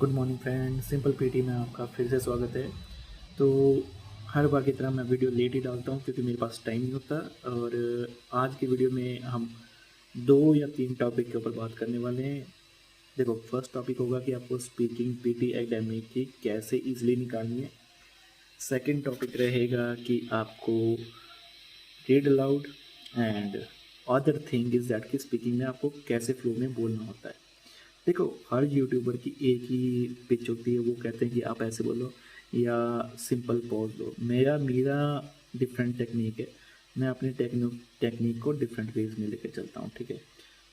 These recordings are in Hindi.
Good morning friend, simple PT में आपका फिर से स्वागत है। तो हर बार की तरह मैं वीडियो लेट ही डालता हूँ क्योंकि मेरे पास टाइम नहीं होता। और आज की वीडियो में हम 2 या 3 टॉपिक के ऊपर बात करने वाले हैं। देखो, फर्स्ट टॉपिक होगा कि आपको स्पीकिंग पीटी एकेडमी की कैसे इजीली निकालनी है। सेकंड टॉपिक रहेगा कि आपको read aloud and other thing is that कि स्पीकिंग में आपको कैसे फ्लो में बोलना होता है। देखो, हर यूट्यूबर की एक ही पिच होती है। वो कहते हैं कि आप ऐसे बोलो या सिंपल पॉज लो। मेरा मेरा डिफरेंट टेक्निक है। मैं अपनी टेक्निक को डिफरेंट वेज में लेकर चलता हूँ, ठीक है।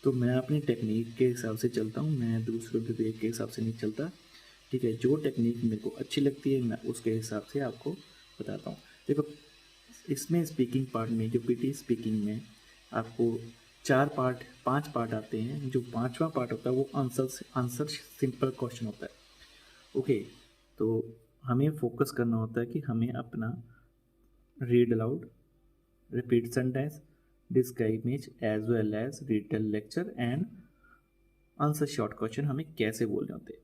तो मैं अपनी टेक्निक के हिसाब से चलता हूँ, मैं दूसरों के वे के हिसाब से नहीं चलता, ठीक है। जो टेक्निक मेरे को अच्छी लगती है मैं उसके हिसाब से आपको बताता हूँ। देखो, इसमें स्पीकिंग पार्ट में, जो पीटी स्पीकिंग में आपको 5 पार्ट आते हैं। जो पांचवा पार्ट होता है वो आंसर सिंपल क्वेश्चन होता है, ओके। तो हमें फोकस करना होता है कि हमें अपना read aloud, repeat sentence, describe image as well as read lecture and answer short question हमें कैसे बोलने होते हैं।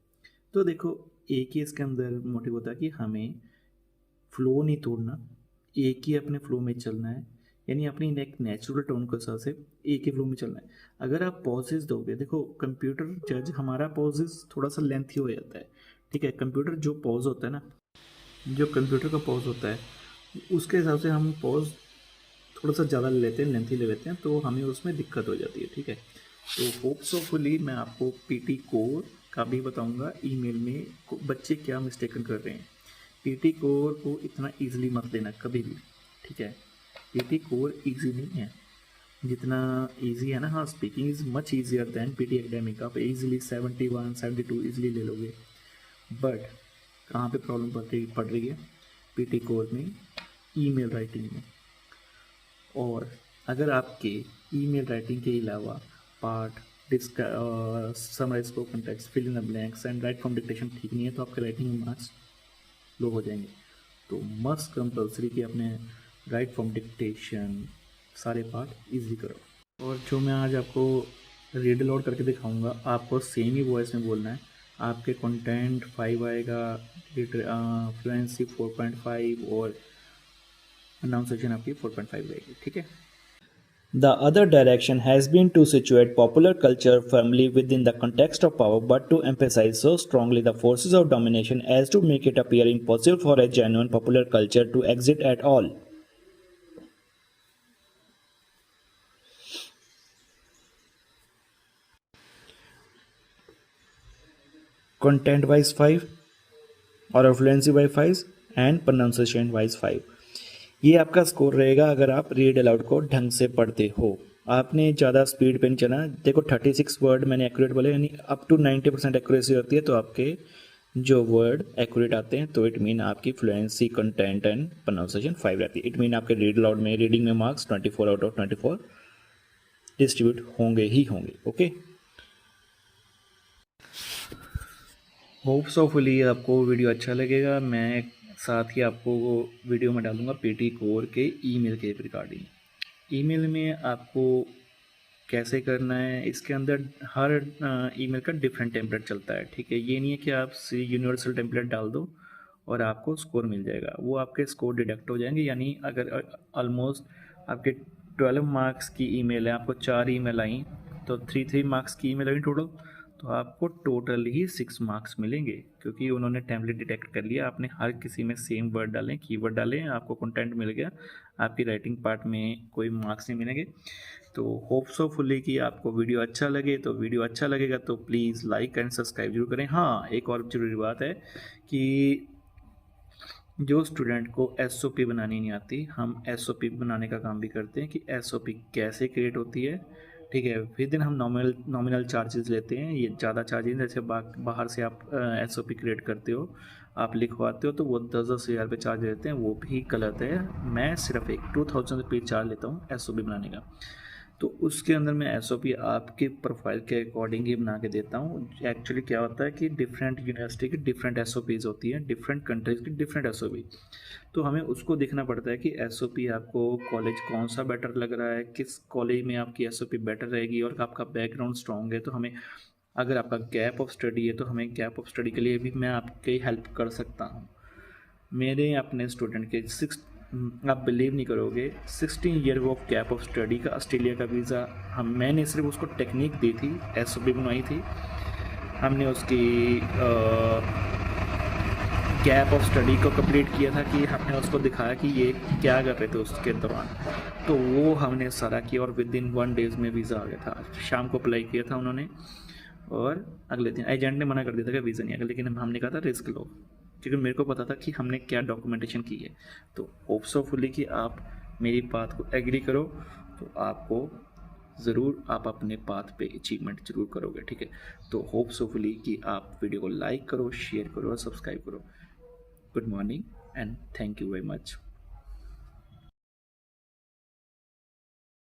तो देखो, एक ही इसके अंदर मोटिव होता है कि हमें फ्लो नहीं तोड़ना, एक ही अपने फ्लो में चलना है। यानी अपनी एक नेचुरल टोन के हिसाब से एक ही फ्लो में चलना है। अगर आप पॉजेज दोगे, देखो कंप्यूटर जज हमारा पॉजेज थोड़ा सा लेंथी हो जाता है, ठीक है। कंप्यूटर जो पॉज होता है ना, जो कंप्यूटर का पॉज होता है उसके हिसाब से हम पॉज थोड़ा सा ज़्यादा ले लेते हैं, लेंथी ले लेते हैं, तो हमें उसमें दिक्कत हो जाती है, ठीक है। तो होप्सफुली मैं आपको पीटी कोर का भी बताऊंगा ईमेल में बच्चे क्या मिस्टेकन कर रहे हैं। पीटी कोर को इतना इजीली मत लेना कभी भी, ठीक है। पीटी कोर इजी नहीं है जितना इजी है ना। हाँ, speaking is much easier than PT academic. आप इजीली 71 72 इजीली ले लोगे। बट कहाँ पे प्रॉब्लम पड़ रही है पीटी कोर में? ईमेल राइटिंग में। और अगर आपके ईमेल राइटिंग के अलावा part, summarise spoken text, fill in the blanks and write from dictation ठीक नहीं है तो आपके राइटिंग में मार्क्स लो हो जाएंगे। तो मस्ट कंपल्सरी कि अपने राइट फ्रॉम डिक्टेशन सारे पार्ट इजी करो। और जो मैं आज आपको रीड अलाउड करके दिखाऊंगा, आपको सेम ही वॉइस में बोलना है। आपके कंटेंट 5 आएगा, फ्लुएंसी 4.5 और प्रोनाउंसिएशन आपकी 4.5 रहेगी, ठीक है। The other direction has been to situate popular culture firmly within the context of power, but to emphasize so strongly the forces of domination as to make it appear impossible for a genuine popular culture to exist at all. Content wise 5 और fluency wise 5 and pronunciation wise 5। ये आपका स्कोर रहेगा अगर आप रीड अलाउड को ढंग से पढ़ते हो। आपने ज़्यादा स्पीड पे नहीं चलना। देखो 36 वर्ड मैंने एक्यूरेट बोले, यानी अप टू 90% एक्यूरेसी होती है। तो आपके जो वर्ड एक्यूरेट आते हैं तो इट मीन आपकी फ्लुएंसी, कंटेंट एंड प्रोनाउंसिएशन 5 रहती है। इट मीन आपके रीड अलाउड में, रीडिंग में मार्क्स 24 आउट ऑफ 24 डिस्ट्रीब्यूट होंगे ही होंगे, ओके। होप्सफुली आपको वीडियो अच्छा लगेगा। मैं साथ ही आपको वीडियो में डालूंगा पीटी कोर के ईमेल के रिगार्डिंग। ईमेल में आपको कैसे करना है, इसके अंदर हर ईमेल का डिफरेंट टेम्पलेट चलता है, ठीक है। ये नहीं है कि आप यूनिवर्सल टेम्पलेट डाल दो और आपको स्कोर मिल जाएगा। वो आपके स्कोर डिडक्ट हो जाएंगे। यानी अगर ऑलमोस्ट आपके 12 मार्क्स की ईमेल है, आपको 4 ईमेल आई तो 3 मार्क्स की ईमेल आई टोटल, तो आपको टोटल ही 6 मार्क्स मिलेंगे क्योंकि उन्होंने टेम्पलेट डिटेक्ट कर लिया। आपने हर किसी में सेम वर्ड डालें, कीवर्ड डालें, आपको कंटेंट मिल गया। आपकी राइटिंग पार्ट में कोई मार्क्स नहीं मिलेंगे। तो होप्सफुली कि आपको वीडियो अच्छा लगे। तो वीडियो अच्छा लगेगा तो प्लीज़ लाइक एंड सब्सक्राइब जरूर करें। हाँ, एक और ज़रूरी बात है कि जो स्टूडेंट को एसओपी बनानी नहीं आती, हम एसओपी बनाने का काम भी करते हैं कि एसओपी कैसे क्रिएट होती है, ठीक है। फिर दिन हम नॉमिनल चार्जेस लेते हैं। ये ज़्यादा चार्जेस, जैसे बाहर से आप एसओपी क्रिएट करते हो, आप लिखवाते हो तो वो 10,000 रुपये चार्ज लेते हैं, वो भी गलत है। मैं सिर्फ एक 2,000 रुपये चार्ज लेता हूँ एसओपी बनाने का। तो उसके अंदर मैं एसओपी आपके प्रोफाइल के अकॉर्डिंग ही बना के देता हूँ। एक्चुअली क्या होता है कि डिफरेंट यूनिवर्सिटी की डिफरेंट एसओपीज़ होती हैं, डिफरेंट कंट्रीज़ की डिफरेंट एसओपी। तो हमें उसको देखना पड़ता है कि एसओपी आपको कॉलेज कौन सा बेटर लग रहा है, किस कॉलेज में आपकी एसओपी बेटर रहेगी और आपका बैकग्राउंड स्ट्रॉन्ग है तो हमें अगर आपका गैप ऑफ स्टडी है तो हमें गैप ऑफ स्टडी के लिए भी मैं आपकी हेल्प कर सकता हूँ। मेरे अपने स्टूडेंट के आप बिलीव नहीं करोगे 16 ईयर वो गैप ऑफ स्टडी का ऑस्ट्रेलिया का वीज़ा मैंने सिर्फ उसको टेक्निक दी थी, SOP बनवाई थी, हमने उसकी गैप ऑफ स्टडी को कंप्लीट किया था कि हमने उसको दिखाया कि ये क्या कर रहे थे उसके दौरान, तो वो हमने सारा किया और विद इन 1 डेज़ में वीज़ा आ गया था। शाम को अप्लाई किया था उन्होंने और अगले दिन एजेंट ने मना कर दिया था कि वीज़ा नहीं आएगा, लेकिन हमने कहा था रिस्क लो, क्योंकि मेरे को पता था कि हमने क्या डॉक्यूमेंटेशन की है। तो होपसफुली कि आप मेरी बात को एग्री करो तो आपको ज़रूर आप अपने पाथ पे अचीवमेंट ज़रूर करोगे, ठीक है। तो होपसफुली कि आप वीडियो को लाइक करो, शेयर करो और सब्सक्राइब करो। Good morning and thank you very much.